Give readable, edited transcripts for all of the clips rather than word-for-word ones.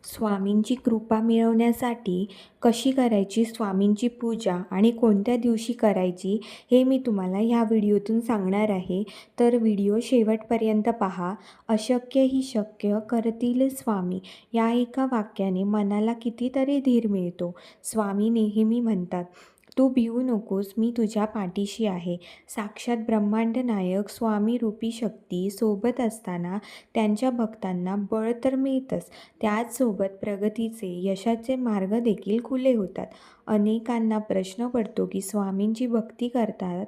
स्वामींची कृपा मिळवण्यासाठी कशी करायची स्वामींची पूजा आणि कोणत्या दिवशी करायची हे मी तुम्हाला ह्या व्हिडिओतून सांगणार आहे. तर व्हिडिओ शेवटपर्यंत पहा. अशक्य ही शक्य करतील स्वामी या एका वाक्याने मनाला कितीतरी धीर मिळतो. स्वामी नेहमी म्हणतात, तू भिवू नकोस, मी तुझ्या पाठीशी आहे. साक्षात ब्रह्मांड नायक स्वामी रूपी शक्ती सोबत असताना त्यांच्या भक्तांना बळ तर मिळतंच, त्याचसोबत प्रगतीचे, यशाचे मार्ग देखील खुले होतात. अनेकांना प्रश्न पडतो की स्वामींची भक्ती करतात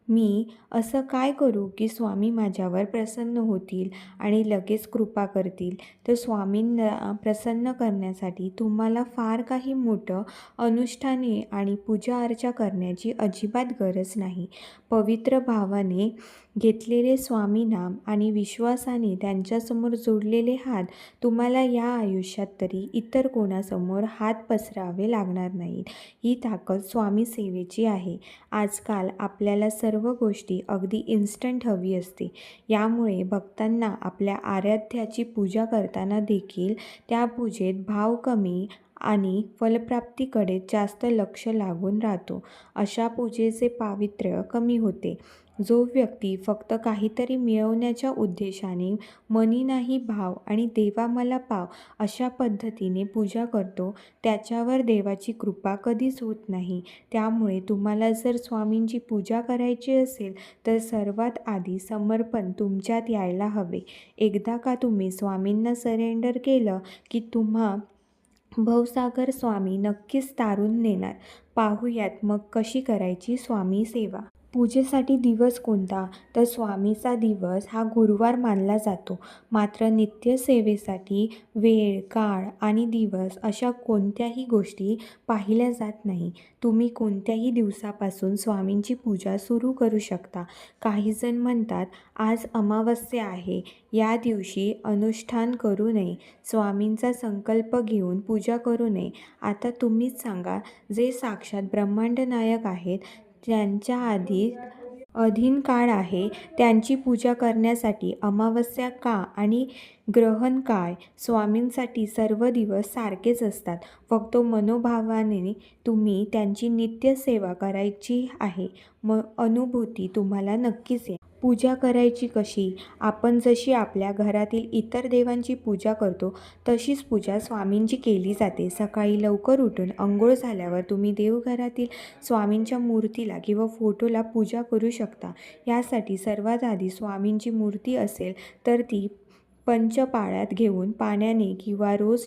मी असं काय करू की स्वामी माझ्यावर प्रसन्न होतील आणि लगेच कृपा करतील? तर स्वामींना प्रसन्न करण्यासाठी तुम्हाला फार काही मोठं अनुष्ठाने आणि पूजा अर्चा करण्याची अजिबात गरज नाही. पवित्र भावाने घेतलेले स्वामी नाम आणि विश्वासाने त्यांच्यासमोर जोडलेले हात तुम्हाला या आयुष्यात तरी इतर कोणासमोर हात पसरावे लागणार नाहीत. ही ताकद स्वामी सेवेची आहे. आजकाल आपल्याला सर्व गोष्टी अगदी इन्स्टंट हवी असते. यामुळे भक्तांना आपल्या आराध्याची पूजा करताना देखील त्या पूजेत भाव कमी आणि फलप्राप्तीकडे जास्त लक्ष लागून राहतो. अशा पूजेचे पावित्र्य कमी होते. जो व्यक्ती फक्त काहीतरी मिळवण्याच्या उद्देशाने मनी नाही भाव आणि देवा मला पाव अशा पद्धतीने पूजा करतो, त्याच्यावर देवाची कृपा कधीच होत नाही. त्यामुळे तुम्हाला जर स्वामींची पूजा करायची असेल तर सर्वात आधी समर्पण तुमच्यात यायला हवे. एकदा का तुम्ही स्वामींना सरेंडर केलं की तुम्हा भवसागर स्वामी नक्कीच तारून नेणार. पाहूयात मग कशी करायची स्वामी सेवा. पूजेसाठी दिवस कोणता? तर स्वामीचा दिवस हा गुरुवार मानला जातो. मात्र नित्यसेवेसाठी वेळ, काळ आणि दिवस अशा कोणत्याही गोष्टी पाहिल्या जात नाही. तुम्ही कोणत्याही दिवसापासून स्वामींची पूजा सुरू करू शकता. काहीजण म्हणतात, आज अमावस्या आहे, या दिवशी अनुष्ठान करू नये, स्वामींचा संकल्प घेऊन पूजा करू नये. आता तुम्हीच सांगा, जे साक्षात ब्रह्मांड नायक आहेत, त्यांच्या अधीन काळ आहे, त्यांची पूजा करण्यासाठी अमावस्या का आणि ग्रहण काय? स्वामींसाठी सर्व दिवस सारखेच असतात. फक्त मनोभावाने तुम्ही त्यांची नित्य सेवा करायची आहे. अनुभूती तुम्हाला नक्कीच येईल. पूजा करायची कशी? आपण जशी आपल्या घरातील इतर देवांची पूजा करतो तशीच पूजा स्वामींची केली जाते. सकाळी लवकर उठून अंघोळ झाल्यावर तुम्ही देवघरातील स्वामींच्या मूर्तीला किंवा फोटोला पूजा करू शकता. यासाठी सर्वात आधी स्वामींची मूर्ती असेल तर ती पंचपाळ्यात घेऊन पाण्याने किंवा रोज